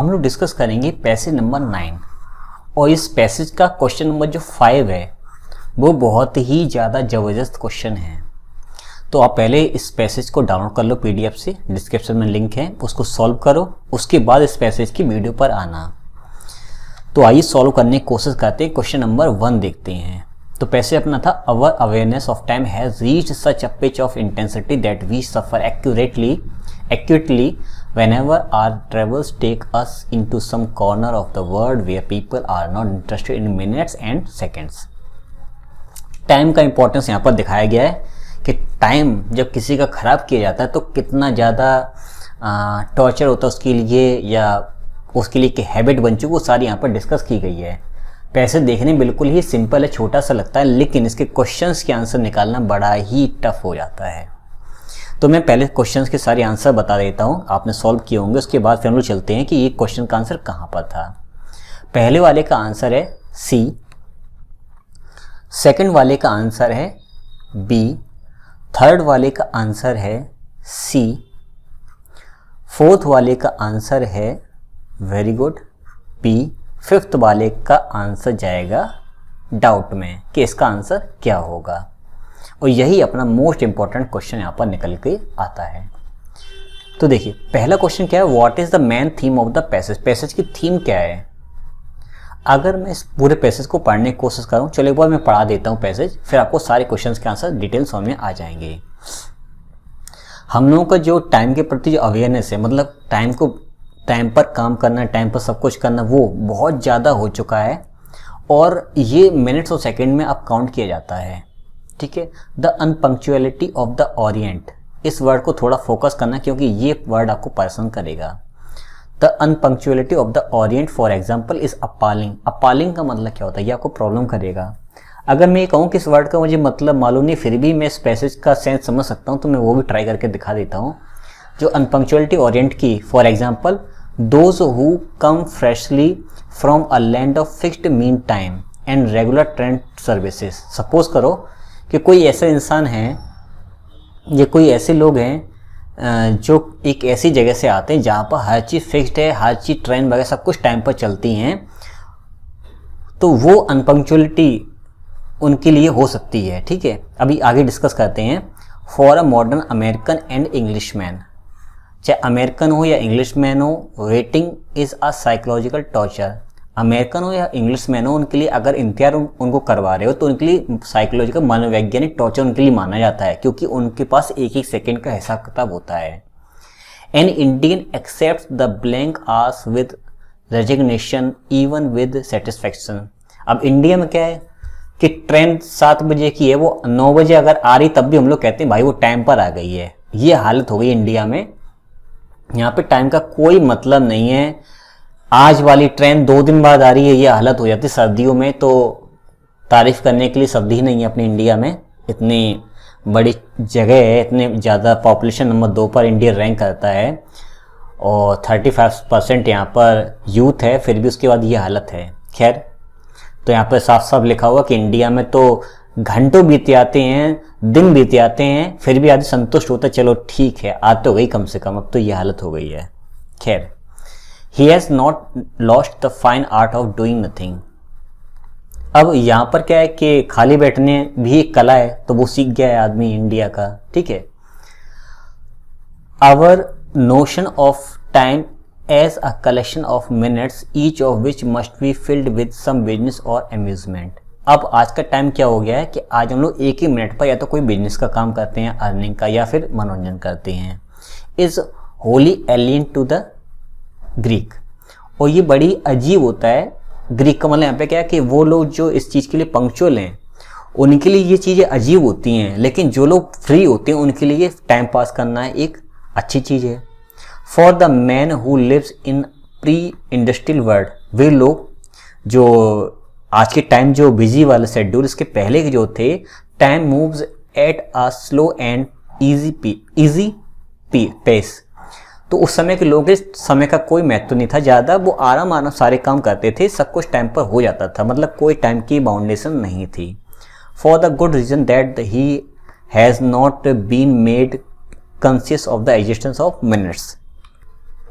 हम लोग डिस्कस करेंगे पैसेज नंबर 9 और इस पैसेज का क्वेश्चन नंबर जो 5 है वो बहुत ही ज़्यादा ज़बरदस्त क्वेश्चन है। तो आप पहले इस पैसेज को डाउनलोड कर लो पीडीएफ से, डिस्क्रिप्शन में लिंक है, उसको सॉल्व करो, उसके बाद इस पैसेज की वीडियो पर आना। तो आइए सॉल्व करने की कोशिश करते हैं। क्वेश्चन नंबर 1 देखते हैं। तो पैसेज अपना था, our awareness of time has reached such a pitch of intensity that we suffer acutely whenever our travels take us into some corner of the world where people are not interested in minutes and seconds। Time का importance यहाँ पर दिखाया गया है कि time जब किसी का ख़राब किया जाता है तो कितना ज़्यादा टॉर्चर होता है उसके लिए, या उसके लिए कि हैबिट बन चुकी, वो सारी यहाँ पर डिस्कस की गई है। पैसे देखने बिल्कुल ही सिंपल है, छोटा सा लगता है, लेकिन इसके क्वेश्चंस के आंसर निकालना बड़ा ही टफ हो जाता है। तो मैं पहले क्वेश्चंस के सारे आंसर बता देता हूँ, आपने सॉल्व किए होंगे, उसके बाद फिर हम लोग चलते हैं कि ये क्वेश्चन का आंसर कहाँ पर था। पहले वाले का आंसर है सी, सेकंड वाले का आंसर है बी, थर्ड वाले का आंसर है सी, फोर्थ वाले का आंसर है वेरी गुड बी, फिफ्थ वाले का आंसर जाएगा डाउट में कि इसका आंसर क्या होगा। और यही अपना मोस्ट इंपॉर्टेंट क्वेश्चन यहाँ पर निकल के आता है। तो देखिए पहला क्वेश्चन क्या है, what is the main theme of the passage. Passage की थीम क्या है। अगर मैं इस पूरे पैसेज को पढ़ने की कोशिश करूँ, चलो एक बार मैं पढ़ा देता हूँ पैसेज, फिर आपको सारे क्वेश्चंस के आंसर डिटेल समझ में आ जाएंगे। हम लोगों का जो टाइम के प्रति जो अवेयरनेस है, मतलब टाइम पर काम करना, टाइम पर सब कुछ करना, वो बहुत ज़्यादा हो चुका है और ये मिनट्स और सेकेंड में अब काउंट किया जाता है। ठीक है। The unpunctuality of the Orient, इस वर्ड को थोड़ा फोकस करना क्योंकि ये वर्ड आपको पसंद करेगा। The unpunctuality of the orient for example is appalling. Appalling का मतलब क्या होता है, ये आपको प्रॉब्लम करेगा। अगर मैं ये कहूँ कि इस वर्ड का मुझे मतलब मालूम नहीं, फिर भी मैं इस पैसेज का सेंस समझ सकता हूँ, तो मैं वो भी ट्राई करके दिखा देता हूँ। जो अनपंक्चुअलिटी ओरिएंट की, for example those who come freshly from a land of fixed mean time and regular train services. Suppose करो कि कोई ऐसा इंसान है या कोई ऐसे लोग हैं जो एक ऐसी जगह से आते हैं जहाँ पर हर चीज़ फिक्स्ड है, हर चीज़ ट्रेन वगैरह सब कुछ टाइम पर चलती हैं, तो वो अनपंक्चुअलिटी उनके लिए हो सकती है। ठीक है, अभी आगे डिस्कस करते हैं। For a modern American and English man, चाहे अमेरिकन हो या इंग्लिश मैन हो, waiting is a psychological torture. American हो या इंग्लिश मैन हो, उनके लिए अगर इंतजार उनको करवा रहे हो तो उनके लिए साइकोलॉजिकल मनोवैज्ञानिक टॉर्चर उनके लिए माना जाता है, क्योंकि उनके पास एक एक सेकंड का हिसाब किताब होता है। An Indian accept the blank hours with resignation even with satisfaction. अब इंडिया में क्या है कि ट्रेन 7 बजे की है, वो 9 बजे अगर आ रही तब भी हम लोग कहते हैं भाई वो टाइम पर आ गई है। ये हालत हो गई इंडिया में। यहाँ पे टाइम का कोई मतलब नहीं है। आज वाली ट्रेन 2 दिन बाद आ रही है, ये हालत हो जाती है। सर्दियों में तो तारीफ करने के लिए शब्द ही नहीं है अपनी इंडिया में। इतनी बड़ी जगह है, इतने ज़्यादा पॉपुलेशन नंबर 2 पर इंडिया रैंक करता है और 35% यहाँ पर यूथ है, फिर भी उसके बाद ये हालत है। खैर, तो यहाँ पर साफ साफ लिखा हुआ कि इंडिया में तो घंटों बीते आते हैं, दिन बीते आते हैं, फिर भी आदमी संतुष्ट होता है, चलो ठीक है आ तो गई कम से कम, अब तो ये हालत हो गई है। खैर, he has not lost the fine art of doing nothing। अब यहाँ पर क्या है कि खाली बैठने भी एक कला है, तो वो सीख गया है आदमी इंडिया का। ठीक है। Our notion of time as a collection of minutes, each of which must be filled with some business or amusement। अब आज का टाइम क्या हो गया है कि आज हम लोग एक ही मिनट पर या तो कोई बिजनेस का काम करते हैं, अर्निंग का, या फिर मनोरंजन करते हैं। Is wholly alien to the Greek. और ये बड़ी अजीब होता है। ग्रीक का मतलब यहाँ पे क्या है कि वो लोग जो इस चीज़ के लिए पंक्चुअल हैं उनके लिए ये चीज़ें अजीब होती हैं, लेकिन जो लोग फ्री होते हैं उनके लिए टाइम पास करना एक अच्छी चीज़ है। For the man who lives in pre industrial world, वे लोग जो आज के टाइम जो बिजी वाला शेड्यूल, इसके पहले के जो थे, time moves at a slow and easy pace. तो उस समय के लोगों के समय का कोई महत्व नहीं था ज़्यादा, वो आराम सारे काम करते थे, सब कुछ टाइम पर हो जाता था, मतलब कोई टाइम की बाउंडेशन नहीं थी। For the good reason that he has not been made conscious of the existence of minutes.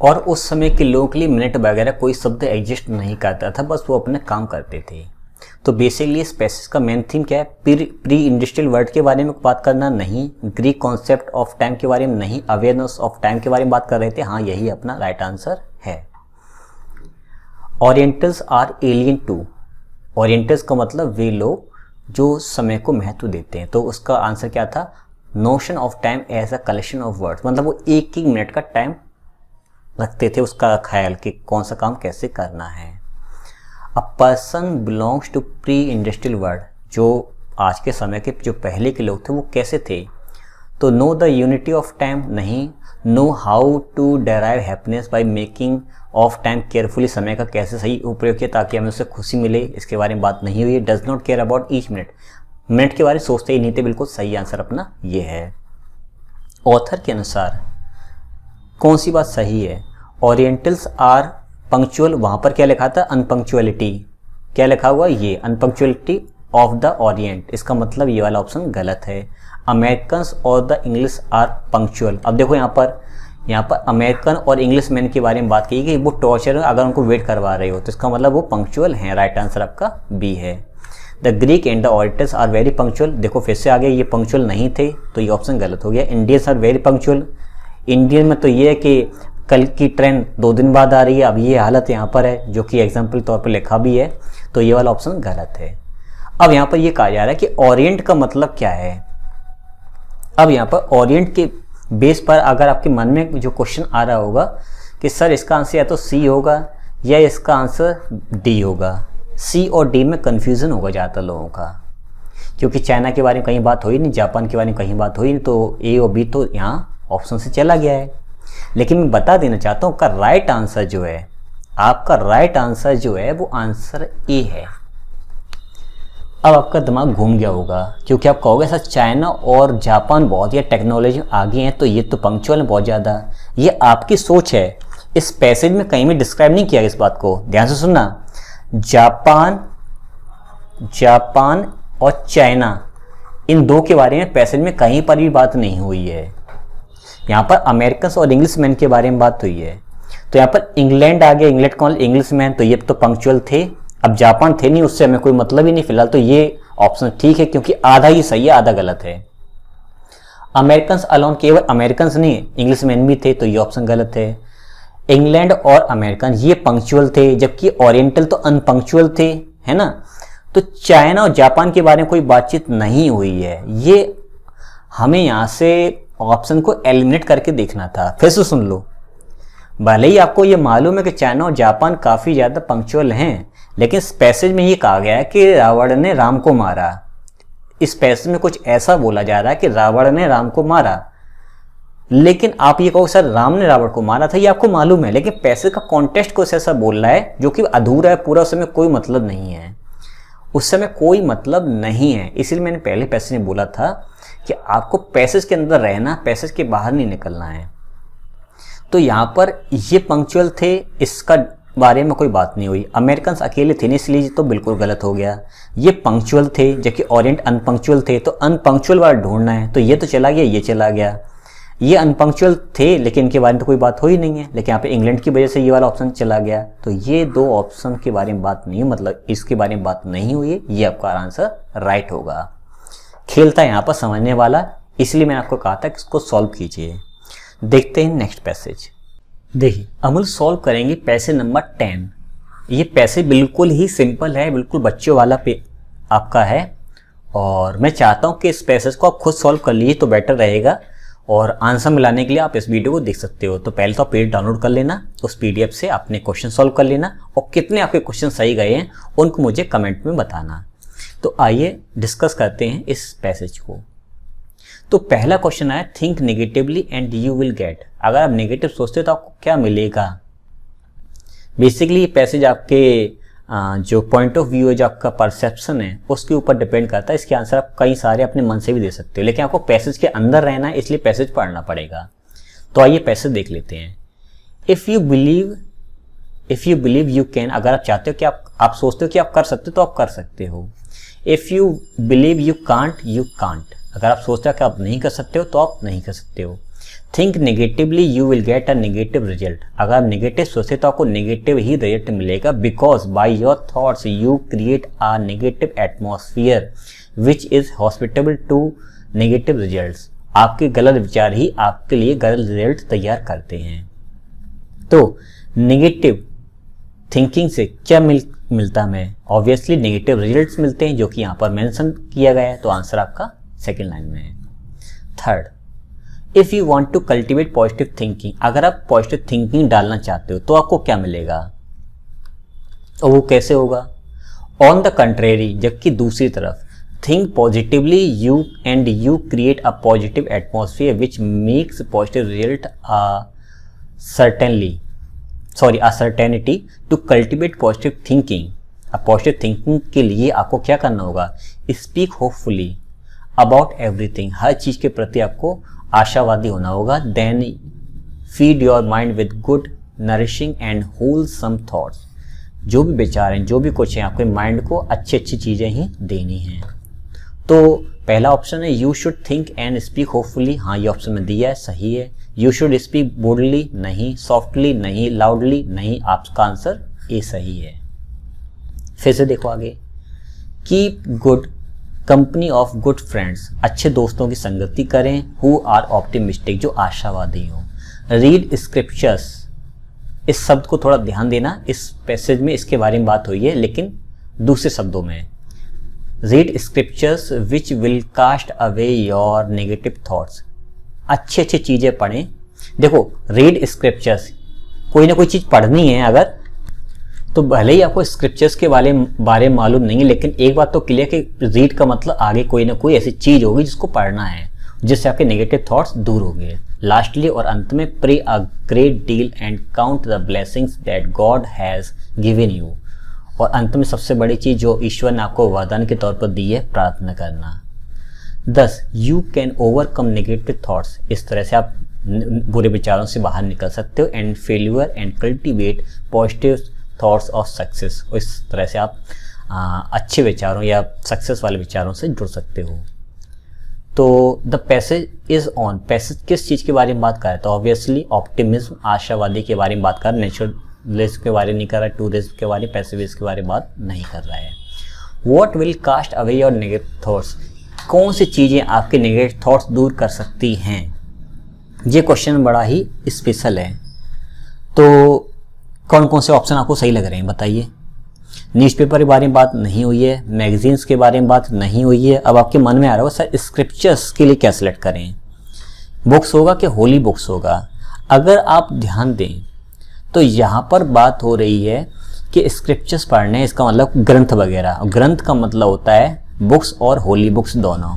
और उस समय के लोगों के लिए मिनट वगैरह कोई शब्द एग्जिस्ट नहीं करता था, बस वो अपने काम करते थे। तो बेसिकली इस पैसेज का मेन थीम क्या है? प्री इंडस्ट्रियल वर्ल्ड के बारे में बात करना नहीं, ग्रीक कॉन्सेप्ट ऑफ टाइम के बारे में नहीं, अवेयरनेस ऑफ टाइम के बारे में बात कर रहे थे। हाँ, यही अपना राइट आंसर है। Orientals are alien to. Orientals का मतलब वे लोग जो समय को महत्व देते हैं। तो उसका आंसर क्या था? Notion of time as a collection of words, मतलब वो एक एक मिनट का टाइम रखते थे, उसका ख्याल कि कौन सा काम कैसे करना है। A person belongs to pre industrial world, जो आज के समय के जो पहले के लोग थे वो कैसे थे? तो know the unity of time नहीं, know how to derive happiness by making of time carefully, समय का कैसे सही उपयोग किया ताकि हमें उससे खुशी मिले, इसके बारे में बात नहीं हुई। Does not care about each minute, minute के बारे में सोचते ही नहीं थे। बिल्कुल सही आंसर अपना ये है। ऑथर के अनुसार कौन सी बात सही है? ओरिएंटल्स आर पंक्चुअल, वहां पर क्या लिखा था? अनपंक्चुअलिटी। क्या लिखा हुआ? ये अनपंक्चुअलिटी ऑफ द ओरिएंट, इसका मतलब ये वाला ऑप्शन गलत है। अमेरिकन्स और द इंग्लिश आर पंक्चुअल। अब देखो यहाँ पर अमेरिकन और इंग्लिश मैन के बारे में बात की गई, वो टॉर्चर अगर उनको वेट करवा रहे हो तो इसका मतलब वो पंक्चुअल हैं। राइट आंसर आपका बी है। The Greek and the orientals are very punctual, देखो फिर से आ गया, ये पंक्चुअल नहीं थे तो ये ऑप्शन गलत हो गया। Indians are very punctual, Indian में तो ये है कि कल की ट्रेन 2 दिन बाद आ रही है, अब ये हालत यहाँ पर है, जो कि एग्जाम्पल तौर पर लिखा भी है, तो ये वाला ऑप्शन गलत है। अब यहाँ पर ये कहा जा रहा है कि ओरिएंट का मतलब क्या है। अब यहाँ पर ओरिएंट के बेस पर अगर आपके मन में जो क्वेश्चन आ रहा होगा कि सर इसका आंसर या तो सी होगा या इसका आंसर डी होगा, सी और डी में कन्फ्यूज़न होगा ज़्यादातर लोगों का, क्योंकि चाइना के बारे में कहीं बात हुई नहीं, जापान के बारे में कहीं बात हुई नहीं, तो ए और बी तो यहाँ ऑप्शन से चला गया है। लेकिन मैं बता देना चाहता हूँ, आपका राइट आंसर जो है वो आंसर ए है। अब आपका दिमाग घूम गया होगा, क्योंकि आप कहोगे सर चाइना और जापान बहुत या टेक्नोलॉजी आगे हैं तो ये तो पंक्चुअल है बहुत ज़्यादा। ये आपकी सोच है, इस पैसेज में कहीं भी डिस्क्राइब नहीं किया इस बात को, ध्यान से सुनना। जापान और चाइना, इन दो के बारे में पैसेज में कहीं पर भी बात नहीं हुई है। यहाँ पर अमेरिकन और इंग्लिश मैन के बारे में बात हुई है, तो यहाँ पर इंग्लैंड आ गया, इंग्लैंड कौन? इंग्लिश मैन, तो ये तो पंक्चुअल थे। अब जापान थे नहीं, उससे हमें कोई मतलब ही नहीं फिलहाल, तो ये ऑप्शन ठीक है, क्योंकि आधा ही सही है आधा गलत है। अमेरिकन अलोन, केवल अमेरिकन नहीं इंग्लिश मैन भी थे, तो ये ऑप्शन गलत है। इंग्लैंड और अमेरिकन ये पंक्चुअल थे, जबकि ओरिएंटल तो अनपंक्चुअल थे, है ना। तो चाइना और जापान के बारे में कोई बातचीत नहीं हुई है, ये हमें यहाँ से ऑप्शन को एलिमिनेट करके देखना था। फिर से सुन लो, भले ही आपको ये मालूम है कि चाइना और जापान काफ़ी ज़्यादा पंक्चुअल हैं, लेकिन इस पैसेज में ये कहा गया है कि रावण ने राम को मारा। इस पैसेज में कुछ ऐसा बोला जा रहा है कि रावण ने राम को मारा, लेकिन आप ये कहो सर राम ने रावण को मारा था, ये आपको मालूम है, लेकिन पैसेज का कॉन्टेक्स्ट कुछ ऐसा बोल रहा है जो कि अधूरा है पूरा, उस समय कोई मतलब नहीं है, उस समय कोई मतलब नहीं है। इसलिए मैंने पहले पैसेज में बोला था कि आपको पैसेज के अंदर रहना, पैसेज के बाहर नहीं निकलना है। तो यहाँ पर ये पंक्चुअल थे, इसका बारे में कोई बात नहीं हुई। अमेरिकन अकेले थे नहीं, इसलिए तो बिल्कुल गलत हो गया। ये पंक्चुअल थे, जबकि ओरिएंट अनपंक्चुअल थे, तो अनपंक्चुअल वाला ढूंढना है, तो ये तो चला गया, ये चला गया। ये अनपंक्चुअल थे लेकिन इनके बारे में तो कोई बात हो ही नहीं है, लेकिन यहाँ पे इंग्लैंड की वजह से ये वाला ऑप्शन चला गया, तो ये दो ऑप्शन के बारे में बात नहीं, मतलब इसके बारे में बात नहीं हुई है, ये आपका आंसर राइट होगा। खेलता है यहाँ पर समझने वाला, इसलिए मैंने आपको कहा था कि इसको सॉल्व कीजिए। देखते हैं नेक्स्ट पैसेज। देखिए अब हम सॉल्व करेंगे पैसेज नंबर 10। ये पैसेज बिल्कुल ही सिंपल है, बिल्कुल बच्चों वाला पे आपका है, और मैं चाहता हूँ कि इस पैसेज को आप खुद सॉल्व कर लीजिए तो बेटर रहेगा, और आंसर मिलाने के लिए आप इस वीडियो को देख सकते हो। तो पहले तो आप PDF डाउनलोड कर लेना, उस PDF से अपने क्वेश्चन सॉल्व कर लेना, और कितने आपके क्वेश्चन सही गए हैं उनको मुझे कमेंट में बताना। तो आइए डिस्कस करते हैं इस पैसेज को। तो पहला क्वेश्चन आया, think negatively and you will gate. अगर आप नेगेटिव सोचते हो तो आपको क्या मिलेगा। बेसिकली ये पैसेज आपके जो पॉइंट ऑफ व्यू है, जो आपका परसेप्शन है, उसके ऊपर डिपेंड करता है। इसके आंसर आप कई सारे अपने मन से भी दे सकते हो, लेकिन आपको पैसेज के अंदर रहना है, इसलिए पैसेज पढ़ना पड़ेगा। तो आइए पैसेज देख लेते हैं। If you believe you can, अगर आप चाहते हो कि आप सोचते हो कि आप कर सकते हो तो आप कर सकते हो। If you believe you can't, अगर आप सोचते हो कि आप नहीं कर सकते हो तो आप नहीं कर सकते हो। Think negatively you will get a negative result. अगर आप नेगेटिव सोचे तो आपको नेगेटिव ही रिजल्ट मिलेगा, because by your thoughts you create a negative atmosphere which is hospitable to negative results. आपके गलत विचार ही आपके लिए गलत रिजल्ट तैयार करते हैं। तो नेगेटिव थिंकिंग से क्या मिलता हमें? ऑब्वियसली नेगेटिव रिजल्ट्स मिलते हैं, जो कि यहाँ पर मेंशन किया गया है। तो आंसर आपका सेकेंड लाइन में है। Third, if you want to cultivate positive thinking, अगर आप पॉजिटिव थिंकिंग डालना चाहते हो तो आपको क्या मिलेगा और वो कैसे होगा? ऑन द कंट्रेरी, जबकि दूसरी तरफ, think positively you and you create a positive atmosphere which makes positive result certainty to cultivate positive thinking. अब पॉजिटिव थिंकिंग के लिए आपको क्या करना होगा? स्पीक होपफुली अबाउट एवरीथिंग, हर चीज़ के प्रति आपको आशावादी होना होगा। Then feed your mind with good nourishing and wholesome thoughts, जो भी विचार हैं, जो भी कुछ है, आपके माइंड को अच्छी अच्छी चीज़ें ही देनी हैं। तो पहला ऑप्शन है you should think and speak hopefully, हाँ ये ऑप्शन में दिया है, सही है। यू शुड स्पीक बोल्डली, नहीं। सॉफ्टली, नहीं। लाउडली, नहीं। आपका आंसर ए सही है। फिर से देखो आगे, keep good company of good friends, अच्छे दोस्तों की संगति करें। हु आर ऑप्टिमिस्टिक, जो आशावादी हो। रीड स्क्रिप्चर्स, इस शब्द को थोड़ा ध्यान देना, इस पैसेज में इसके बारे में बात हुई है लेकिन दूसरे शब्दों में। Read scriptures which will cast away your negative thoughts, अच्छी अच्छी चीज़ें पढ़ें। देखो, रीड स्क्रिप्चर्स, कोई ना कोई चीज़ पढ़नी है अगर, तो भले ही आपको स्क्रिप्चर्स के बारे में मालूम नहीं है, लेकिन एक बात तो क्लियर कि रीड का मतलब आगे कोई ना कोई ऐसी चीज़ होगी जिसको पढ़ना है, जिससे आपके नेगेटिव थॉट्स दूर होंगे। लास्टली और अंत में, pray a great deal and count the blessings that God has given you, और अंत में सबसे बड़ी चीज़ जो ईश्वर ने आपको वरदान के तौर पर दी है, प्रार्थना करना। दस, you can overcome negative thoughts, इस तरह से आप बुरे विचारों से बाहर निकल सकते हो। And failure and cultivate positive thoughts of success, और इस तरह से आप अच्छे विचारों या सक्सेस वाले विचारों से जुड़ सकते हो। तो the passage is on, passage किस चीज़ के बारे में बात कर रहा है? तो ऑब्वियसली ऑप्टिमिज्म, आशावादी के बारे में बात कर रहा है, नेचुरलिस्ट के बारे में नहीं कर रहा है, टूरिज्म के बारे में, पैसिविस्ट के बारे में बात नहीं कर रहा है। What will cast away your negative thoughts, कौन सी चीज़ें आपके नेगेटिव थॉट्स दूर कर सकती हैं? ये क्वेश्चन बड़ा ही स्पेशल है। तो कौन कौन से ऑप्शन आपको सही लग रहे हैं बताइए। न्यूज़पेपर के बारे में बात नहीं हुई है, मैगजीन्स के बारे में बात नहीं हुई है। अब आपके मन में आ रहा होगा सर स्क्रिप्चर्स के लिए क्या सिलेक्ट करें, बुक्स होगा कि होली बुक्स होगा? अगर आप ध्यान दें तो यहाँ पर बात हो रही है कि स्क्रिप्चर्स पढ़ने, इसका मतलब ग्रंथ वगैरह, ग्रंथ का मतलब होता है बुक्स और होली बुक्स दोनों।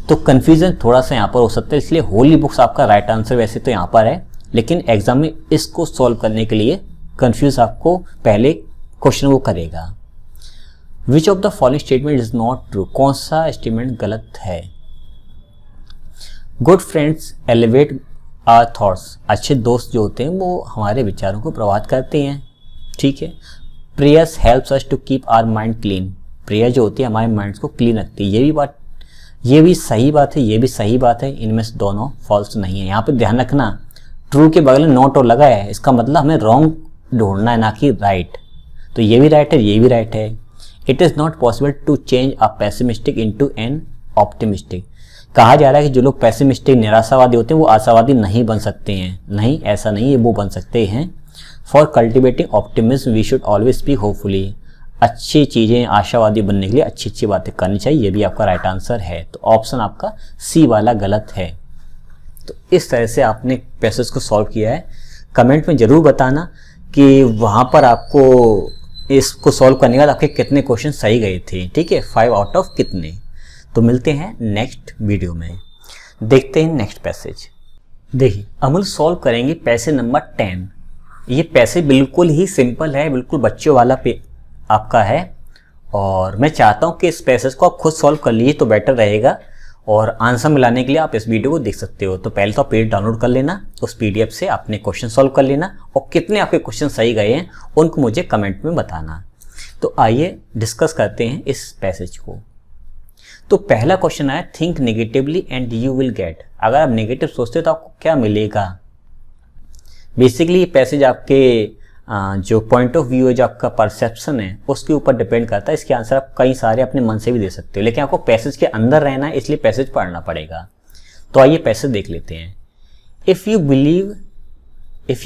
तो कन्फ्यूज़न थोड़ा सा यहाँ पर हो सकता है, इसलिए होली बुक्स आपका राइट आंसर वैसे तो यहाँ पर है, लेकिन एग्जाम में इसको सॉल्व करने के लिए कंफ्यूज आपको पहले क्वेश्चन वो करेगा। Which of the following statement is not true, कौन सा स्टेटमेंट गलत है? Good friends elevate our thoughts, अच्छे दोस्त जो होते हैं वो हमारे विचारों को प्रभावित करते हैं, ठीक है। Prayers helps us to keep our mind clean, prayer जो होती है हमारे माइंड को क्लीन रखती है। ये भी सही बात है, ये भी सही बात है, इनमें से दोनों फॉल्स नहीं है। यहाँ पे ध्यान रखना, ट्रू के बगल में नॉट और लगा है, इसका मतलब हमें रॉन्ग ढूंढना है, ना कि राइट। तो ये भी राइट है, ये भी राइट है। It is not possible to change a pessimistic into an optimistic, कहा जा रहा है कि जो लोग पैसिमिस्टिक निराशावादी होते हैं वो आशावादी नहीं बन सकते हैं। नहीं, ऐसा नहीं है, वो बन सकते हैं। For cultivating optimism we should always speak hopefully, अच्छी चीज़ें, आशावादी बनने के लिए अच्छी अच्छी बातें करनी चाहिए। ये भी आपका राइट आंसर है। तो ऑप्शन आपका सी वाला गलत है। तो इस तरह से आपने पैसेज को सॉल्व किया है। कमेंट में ज़रूर बताना कि वहाँ पर आपको इसको सॉल्व करने के बाद आपके कितने क्वेश्चन सही गए थे, ठीक है, 5 आउट ऑफ कितने। तो मिलते हैं नेक्स्ट वीडियो में, देखते हैं नेक्स्ट पैसेज। देखिए अमूल सॉल्व करेंगे पैसेज नंबर 10। ये पैसेज बिल्कुल ही सिंपल है, बिल्कुल बच्चों वाला पे आपका है, और मैं चाहता हूँ कि इस पैसेज को आप खुद सॉल्व कर लीजिए तो बेटर रहेगा। और आंसर मिलाने के लिए आप इस वीडियो को देख सकते हो। तो पहले तो आप PDF डाउनलोड कर लेना, उस PDF से आपने क्वेश्चन सॉल्व कर लेना, और कितने आपके क्वेश्चन सही गए हैं उनको मुझे कमेंट में बताना। तो आइए डिस्कस करते हैं इस पैसेज को। तो पहला क्वेश्चन आया think negatively and you will gate. अगर आप नेगेटिव सोचते हो तो आपको क्या मिलेगा। बेसिकली ये पैसेज आपके जो पॉइंट ऑफ व्यू है, जो आपका परसेप्शन है, उसके ऊपर डिपेंड करता है। इसके आंसर आप कई सारे अपने मन से भी दे सकते हो, लेकिन आपको पैसेज के अंदर रहना है, इसलिए पैसेज पढ़ना पड़ेगा। तो आइए पैसेज देख लेते हैं। If you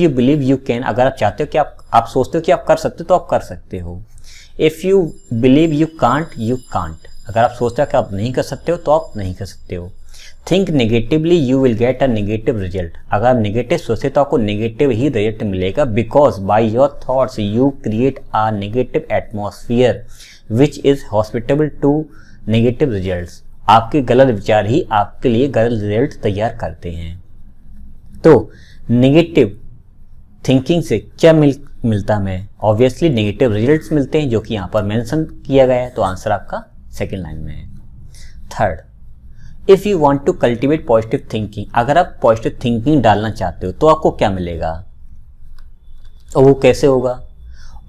believe you can, अगर आप चाहते हो कि आप सोचते हो कि आप कर सकते हो तो आप कर सकते हो। If you believe you can't, अगर आप सोचते हो कि आप नहीं कर सकते हो तो आप नहीं कर सकते हो। Think negatively you will get a negative result, अगर आप नेगेटिव सोचते तो आपको नेगेटिव ही रिजल्ट मिलेगा। Because by your thoughts you create a negative atmosphere which is hospitable to negative results. आपके गलत विचार ही आपके लिए गलत रिजल्ट तैयार करते हैं। तो नेगेटिव थिंकिंग से क्या मिलता हमें? ऑब्वियसली नेगेटिव रिजल्ट्स मिलते हैं, जो कि यहाँ पर मेंशन किया गया है। तो आंसर आपका सेकेंड लाइन में है। Third, if you want to cultivate positive thinking, अगर आप पॉजिटिव थिंकिंग डालना चाहते हो तो आपको क्या मिलेगा और वो कैसे होगा?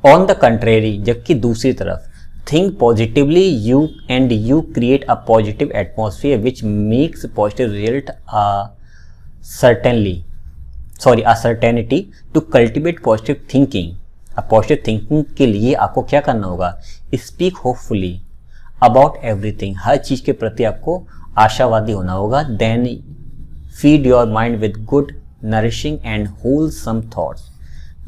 ऑन द कंट्रेरी, जबकि दूसरी तरफ, think positively you create a positive atmosphere which makes positive result certainty to cultivate positive thinking. अब पॉजिटिव थिंकिंग के लिए आपको क्या करना होगा? स्पीक होपफुली अबाउट एवरीथिंग, हर चीज़ के प्रति आपको आशावादी होना होगा। Then feed your mind with good nourishing and wholesome thoughts,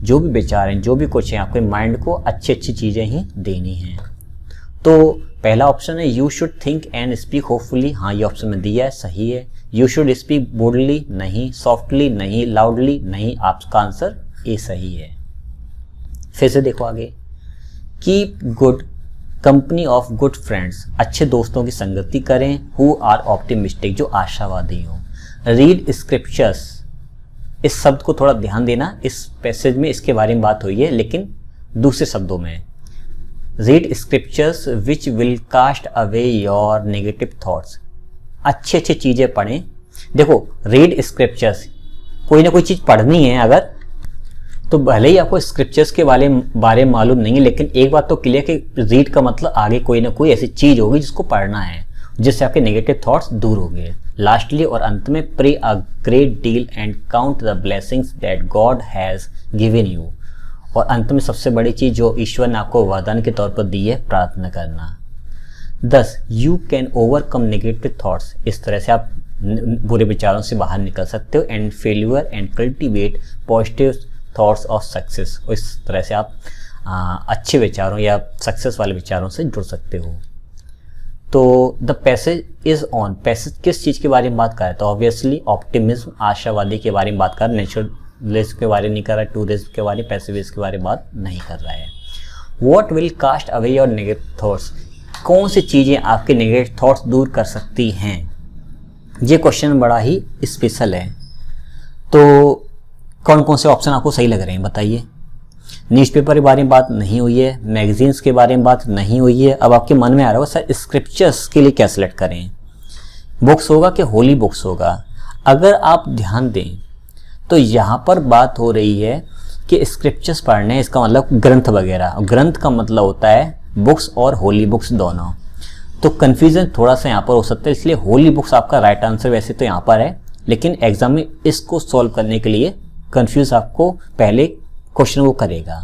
जो भी विचार हैं, जो भी कुछ है, आपके माइंड को अच्छी अच्छी चीज़ें ही देनी हैं। तो पहला ऑप्शन है you should think and speak hopefully, हाँ ये ऑप्शन में दिया है, सही है। यू शुड स्पीक बोल्डली, नहीं। सॉफ्टली, नहीं। लाउडली, नहीं। आपका आंसर ए सही है। फिर से देखो आगे, keep good company of good friends, अच्छे दोस्तों की संगति करें। हु आर ऑप्टिमिस्टिक, जो आशावादी हो। रीड स्क्रिप्चर्स, इस शब्द को थोड़ा ध्यान देना, इस पैसेज में इसके बारे में बात हुई है, लेकिन दूसरे शब्दों में। Read scriptures which will cast away your negative thoughts, अच्छी अच्छी चीज़ें पढ़ें। देखो रीड स्क्रिप्चर्स, कोई ना कोई चीज़ पढ़नी है अगर, तो भले ही आपको स्क्रिप्चर्स के बारे में मालूम नहीं है, लेकिन एक बात तो क्लियर कि रीड का मतलब आगे कोई ना कोई ऐसी चीज़ होगी जिसको पढ़ना है, जिससे आपके नेगेटिव थॉट्स दूर होंगे। लास्टली और अंत में, pray a great deal and count the blessings that God has given you, और अंत में सबसे बड़ी चीज़ जो ईश्वर ने आपको वरदान के तौर पर दी है, प्रार्थना करना। 10 you can overcome negative thoughts, इस तरह से आप बुरे विचारों से बाहर निकल सकते हो। And failure and cultivate positive thoughts of success, इस तरह से आप अच्छे विचारों या सक्सेस वाले विचारों से जुड़ सकते हो। तो the passage is on, passage किस चीज़ के बारे में बात कर रहा है? तो ऑब्वियसली ऑप्टिमिज्म, आशावादी के बारे में बात कर रहा है, नेचुरलिस्ट के बारे में नहीं कर रहा है, टूरिस्ट के बारे में, पैसिविस्ट के बारे में बात नहीं कर रहा है। What will cast away your negative thoughts, कौन सी चीज़ें आपके नेगेटिव थॉट्स दूर कर सकती हैं? ये क्वेश्चन बड़ा ही स्पेशल है। तो कौन कौन से ऑप्शन आपको सही लग रहे हैं बताइए। न्यूज़पेपर के बारे में बात नहीं हुई है, मैगजीन्स के बारे में बात नहीं हुई है। अब आपके मन में आ रहा होगा सर स्क्रिप्चर्स के लिए क्या सिलेक्ट करें, बुक्स होगा कि होली बुक्स होगा? अगर आप ध्यान दें तो यहाँ पर बात हो रही है कि स्क्रिप्चर्स पढ़ने, इसका मतलब ग्रंथ वगैरह, ग्रंथ का मतलब होता है बुक्स और होली बुक्स दोनों। तो कन्फ्यूजन थोड़ा सा यहाँ पर हो सकता है, इसलिए होली बुक्स आपका राइट आंसर वैसे तो यहाँ पर है, लेकिन एग्जाम में इसको सॉल्व करने के लिए कंफ्यूज आपको पहले क्वेश्चन वो करेगा।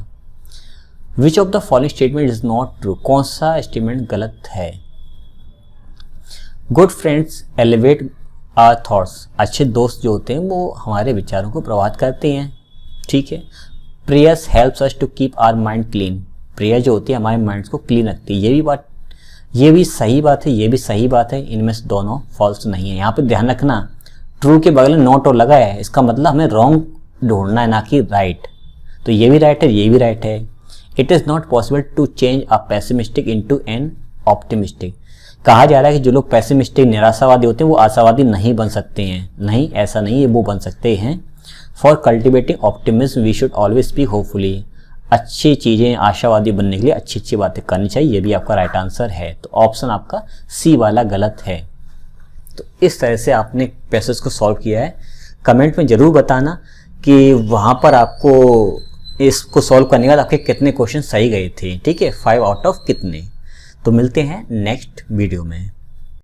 Which of the following statement is not true, कौन सा स्टेटमेंट गलत है? Good friends elevate our thoughts, अच्छे दोस्त जो होते हैं वो हमारे विचारों को प्रभावित करते हैं, ठीक है। Prayers helps us to keep our mind clean, prayer जो होती है हमारे माइंड को क्लीन रखती है। ये भी सही बात है, ये भी सही बात है, इनमें से दोनों फॉल्स नहीं है। यहाँ पे ध्यान रखना, ट्रू के बगल में नॉट और लगा है, इसका मतलब हमें रॉन्ग ढूंढना है, ना कि राइट। तो ये भी राइट है, ये भी राइट है। It is not possible to change a pessimistic into an optimistic, कहा जा रहा है कि जो लोग पेसिमिस्टिक निराशावादी होते हैं वो आशावादी नहीं बन सकते हैं। नहीं, ऐसा नहीं है, वो बन सकते हैं। For cultivating optimism we should always speak hopefully, अच्छी चीज़ें, आशावादी बनने के लिए अच्छी अच्छी बातें करनी चाहिए। ये भी आपका राइट आंसर है। तो ऑप्शन आपका सी वाला गलत है। तो इस तरह से आपने पैसेज को सॉल्व किया है। कमेंट में ज़रूर बताना कि वहाँ पर आपको इसको सॉल्व करने के बाद आपके कितने क्वेश्चन सही गए थे, ठीक है, 5 आउट ऑफ कितने। तो मिलते हैं नेक्स्ट वीडियो में।